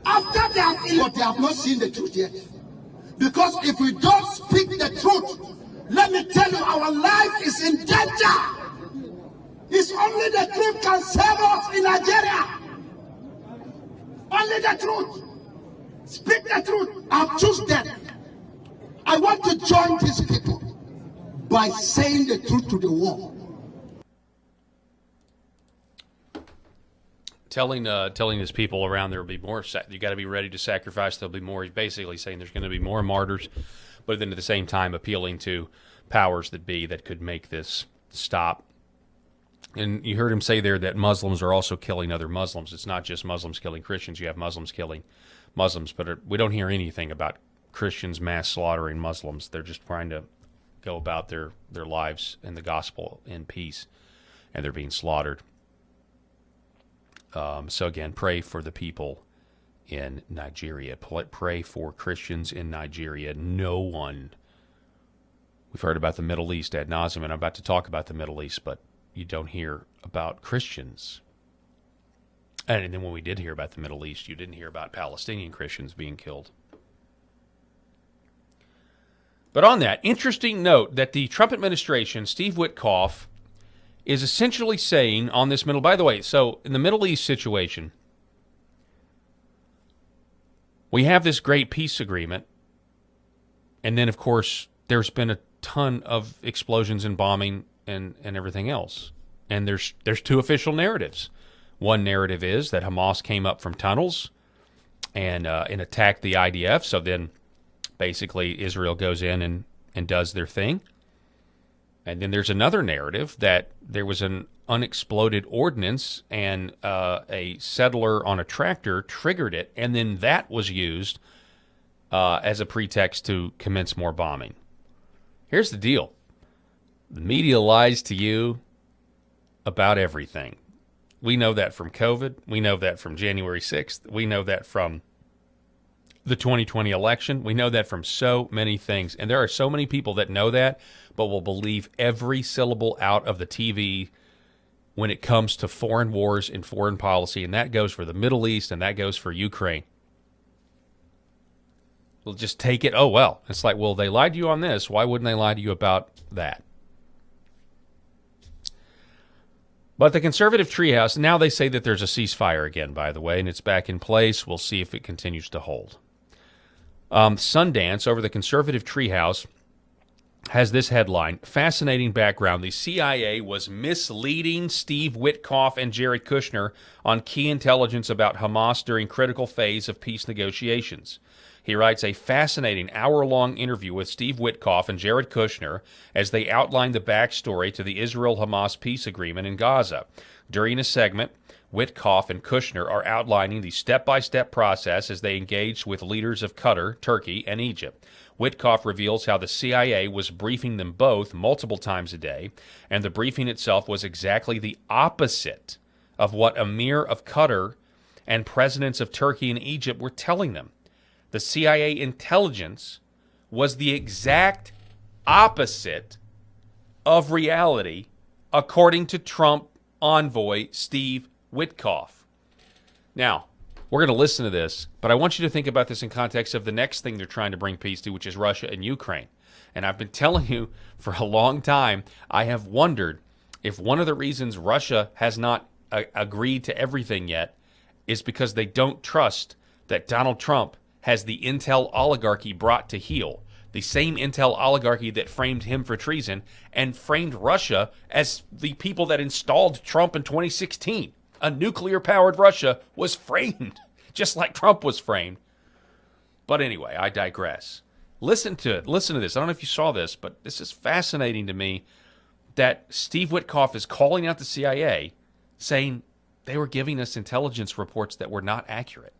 After they have killed, but they have not seen the truth yet. Because if we don't speak the truth, let me tell you, our life is in danger. It's only the truth can save us in Nigeria. Only the truth. Speak the truth. I've chosen them. I want to join these people by saying the truth to the world.
Telling his people around there will be more. You got to be ready to sacrifice. There'll be more. He's basically saying there's going to be more martyrs, but then at the same time appealing to powers that be that could make this stop. And you heard him say there that Muslims are also killing other Muslims. It's not just Muslims killing Christians. You have Muslims killing Muslims, but we don't hear anything about Christians mass slaughtering Muslims. They're just trying to go about their lives and the gospel in peace, and they're being slaughtered. So again, pray for the people in Nigeria. Pray for Christians in Nigeria. No one. We've heard about the Middle East ad nauseum, and I'm about to talk about the Middle East, but you don't hear about Christians. And then when we did hear about the Middle East, you didn't hear about Palestinian Christians being killed. But on that, interesting note that the Trump administration, Steve Witkoff, is essentially saying on this by the way, so in the Middle East situation, we have this great peace agreement, and then, of course, there's been a ton of explosions and bombing and everything else. And there's two official narratives. One narrative is that Hamas came up from tunnels and attacked the IDF, so then basically Israel goes in and does their thing. And then there's another narrative that there was an unexploded ordnance and a settler on a tractor triggered it, and then that was used as a pretext to commence more bombing. Here's the deal. The media lies to you about everything. We know that from COVID. We know that from January 6th. We know that from the 2020 election. We know that from so many things. And there are so many people that know that, but will believe every syllable out of the TV when it comes to foreign wars and foreign policy. And that goes for the Middle East, and that goes for Ukraine. We'll just take it, oh, well. It's like, well, they lied to you on this. Why wouldn't they lie to you about that? But the conservative treehouse, now they say that there's a ceasefire again, by the way, and it's back in place. We'll see if it continues to hold. Sundance, over the conservative treehouse, has this headline, fascinating background. The CIA was misleading Steve Witkoff and Jared Kushner on key intelligence about Hamas during critical phase of peace negotiations. He writes, a fascinating hour-long interview with Steve Witkoff and Jared Kushner as they outlined the backstory to the Israel-Hamas peace agreement in Gaza. During a segment, Witkoff and Kushner are outlining the step-by-step process as they engaged with leaders of Qatar, Turkey, and Egypt. Witkoff reveals how the CIA was briefing them both multiple times a day, and the briefing itself was exactly the opposite of what Emir of Qatar and presidents of Turkey and Egypt were telling them. The CIA intelligence was the exact opposite of reality, according to Trump envoy Steve Witkoff. Now, we're going to listen to this, but I want you to think about this in context of the next thing they're trying to bring peace to, which is Russia and Ukraine. And I've been telling you for a long time, I have wondered if one of the reasons Russia has not agreed to everything yet is because they don't trust that Donald Trump has the intel oligarchy brought to heel, the same intel oligarchy that framed him for treason and framed Russia as the people that installed Trump in 2016. A nuclear-powered Russia was framed, just like Trump was framed. But anyway, I digress. Listen to it. Listen to this. I don't know if you saw this, but this is fascinating to me that Steve Witkoff is calling out the CIA, saying they were giving us intelligence reports that were not accurate.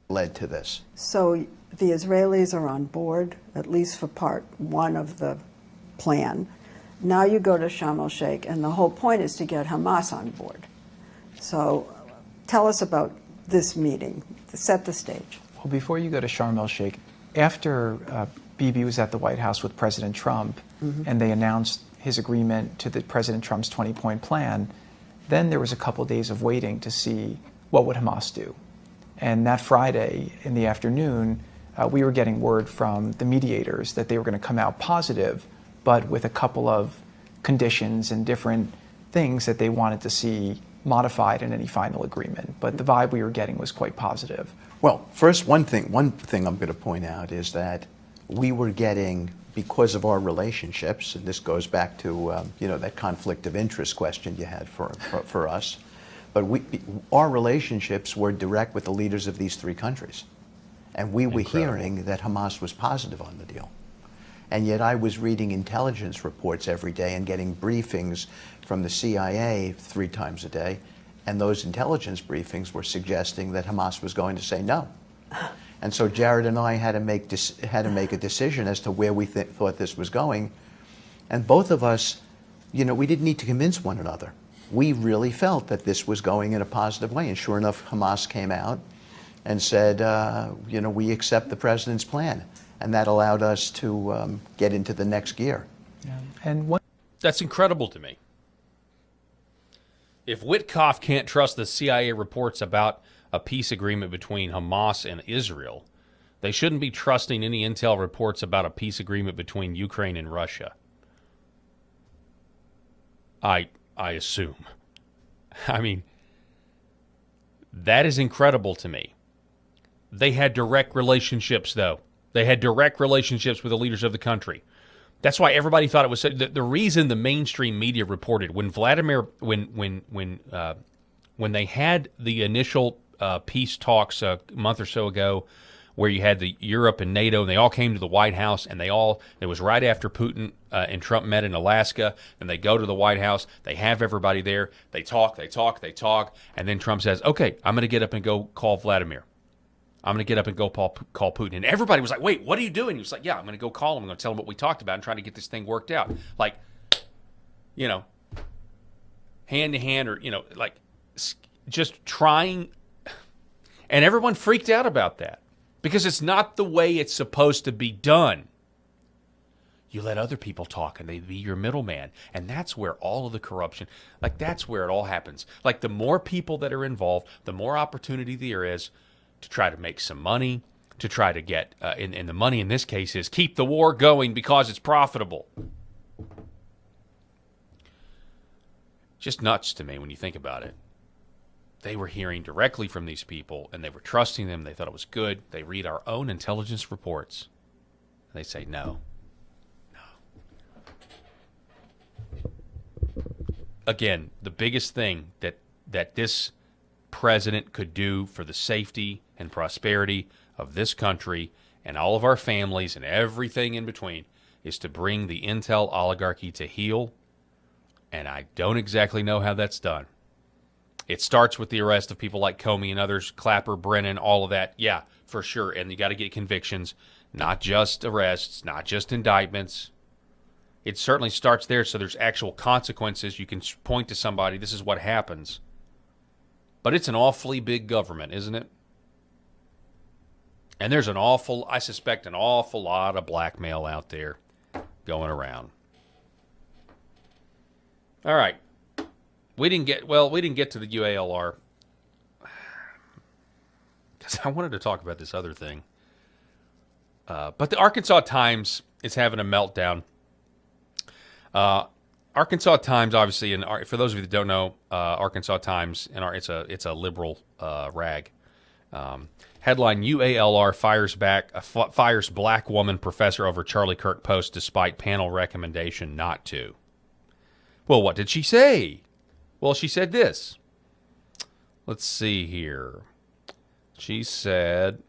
Led to this.
So the Israelis are on board, at least for part one of the plan. Now you go to Sharm el-Sheikh, and the whole point is to get Hamas on board. So tell us about this meeting. Set the stage.
Well, before you go to Sharm el-Sheikh, after Bibi was at the White House with President Trump, and they announced his agreement to the President Trump's 20-point plan, then there was a couple days of waiting to see what would Hamas do. And that Friday in the afternoon, we were getting word from the mediators that they were going to come out positive, but with a couple of conditions and different things that they wanted to see modified in any final agreement. But the vibe we were getting was quite positive.
Well, first, one thing I'm going to point out is that we were getting, because of our relationships, and this goes back to that conflict of interest question you had for us. But our relationships were direct with the leaders of these three countries. And we were hearing that Hamas was positive on the deal. And yet I was reading intelligence reports every day and getting briefings from the CIA 3 times a day. And those intelligence briefings were suggesting that Hamas was going to say no. And so Jared and I had to make a decision as to where we thought this was going. And both of us, we didn't need to convince one another. We really felt that this was going in a positive way. And sure enough, Hamas came out and said, we accept the president's plan. And that allowed us to get into the next gear.
Yeah. And
that's incredible to me. If Witkoff can't trust the CIA reports about a peace agreement between Hamas and Israel, they shouldn't be trusting any intel reports about a peace agreement between Ukraine and Russia. I assume. I mean, that is incredible to me. They had direct relationships, though. They had direct relationships with the leaders of the country. That's why everybody thought it was the reason the mainstream media reported when they had the initial peace talks a month or so ago, where you had the Europe and NATO, and they all came to the White House, and it was right after Putin and Trump met in Alaska, and they go to the White House, they have everybody there, they talk, and then Trump says, okay, I'm going to get up and go call Vladimir. I'm going to get up and go call Putin. And everybody was like, wait, what are you doing? He was like, yeah, I'm going to go call him. I'm going to tell him what we talked about and trying to get this thing worked out. Like, hand to hand, or, just trying. And everyone freaked out about that. Because it's not the way it's supposed to be done. You let other people talk, and they be your middleman. And that's where all of the corruption, that's where it all happens. The more people that are involved, the more opportunity there is to try to make some money, to try to get, and the money in this case is keep the war going because it's profitable. Just nuts to me when you think about it. They were hearing directly from these people, and they were trusting them. They thought it was good. They read our own intelligence reports. They say, no. Again, the biggest thing that this president could do for the safety and prosperity of this country and all of our families and everything in between is to bring the intel oligarchy to heel, and I don't exactly know how that's done. It starts with the arrest of people like Comey and others, Clapper, Brennan, all of that. Yeah, for sure. And you got to get convictions, not just arrests, not just indictments. It certainly starts there, so there's actual consequences. You can point to somebody, this is what happens. But it's an awfully big government, isn't it? And there's I suspect an awful lot of blackmail out there going around. All right. We didn't get to the UALR because I wanted to talk about this other thing. But the Arkansas Times is having a meltdown. Arkansas Times, obviously, and for those of you that don't know, Arkansas Times, it's a liberal rag. Headline: UALR fires black woman professor over Charlie Kirk post despite panel recommendation not to. Well, what did she say? Well, she said this. Let's see here. She said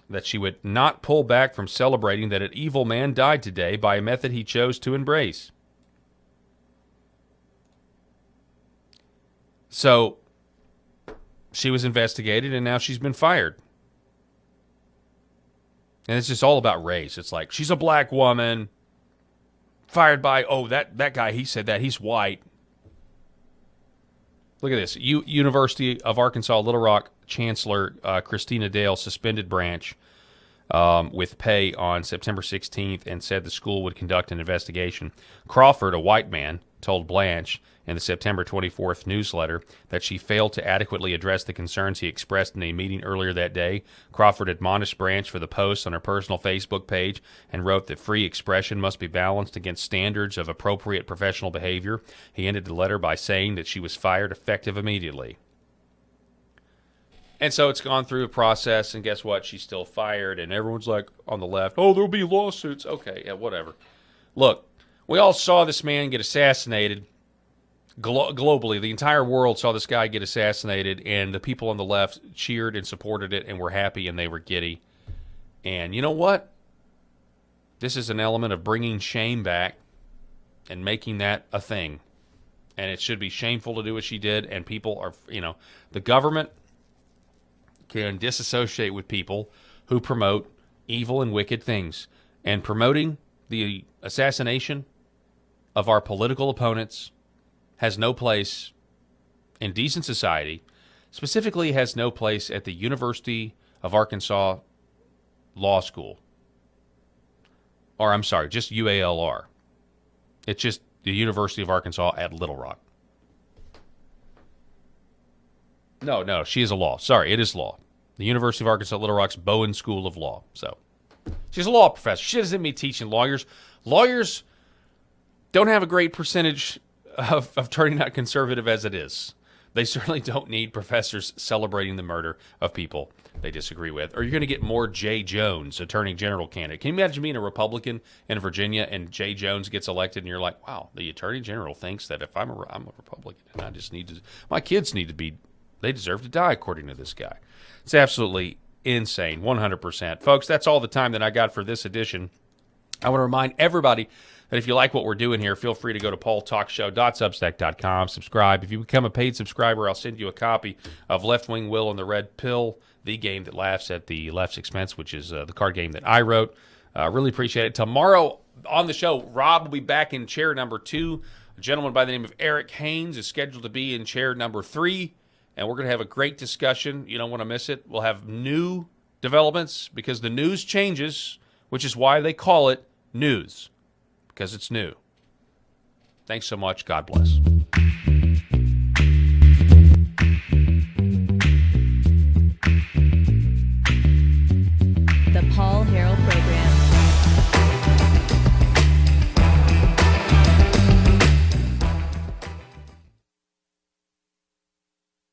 that she would not pull back from celebrating that an evil man died today by a method he chose to embrace. So, she was investigated, and now she's been fired. And it's just all about race. It's like, she's a black woman, fired by, that guy, he said that, he's white. Look at this. University of Arkansas Little Rock Chancellor Christina Dale suspended Branch with pay on September 16th and said the school would conduct an investigation. Crawford, a white man, told Blanche in the September 24th newsletter that she failed to adequately address the concerns he expressed in a meeting earlier that day. Crawford admonished Branch for the post on her personal Facebook page and wrote that free expression must be balanced against standards of appropriate professional behavior. He ended the letter by saying that she was fired effective immediately. And so it's gone through a process, and guess what? She's still fired, and everyone's like, on the left, there'll be lawsuits. Okay, yeah, whatever. Look, we all saw this man get assassinated. Globally, the entire world saw this guy get assassinated, and the people on the left cheered and supported it and were happy and they were giddy. And you know what? This is an element of bringing shame back and making that a thing. And it should be shameful to do what she did, and people are, the government can disassociate with people who promote evil and wicked things. And promoting the assassination of our political opponents has no place in decent society, specifically has no place at the University of Arkansas Law School. Or, I'm sorry, just UALR. It's just the University of Arkansas at Little Rock. No, she is a law. Sorry, it is law. The University of Arkansas at Little Rock's Bowen School of Law. So, she's a law professor. She doesn't mean teaching lawyers. Lawyers don't have a great percentage of turning out conservative as it is. They certainly don't need professors celebrating the murder of people they disagree with. Or you're going to get more Jay Jones, Attorney General candidate. Can you imagine being a Republican in Virginia and Jay Jones gets elected and you're like, wow, the Attorney General thinks that if I'm a Republican and I just need to, my kids need to be, they deserve to die according to this guy. It's absolutely insane, 100%. Folks, that's all the time that I got for this edition. I want to remind everybody that if you like what we're doing here, feel free to go to paultalkshow.substack.com, subscribe. If you become a paid subscriber, I'll send you a copy of Left Wing Will and the Red Pill, the game that laughs at the left's expense, which is the card game that I wrote. Really appreciate it. Tomorrow on the show, Rob will be back in chair number 2. A gentleman by the name of Eric Haynes is scheduled to be in chair number 3, and we're going to have a great discussion. You don't want to miss it. We'll have new developments because the news changes, which is why they call it news, because it's new. Thanks so much. God bless.
The Paul Harrell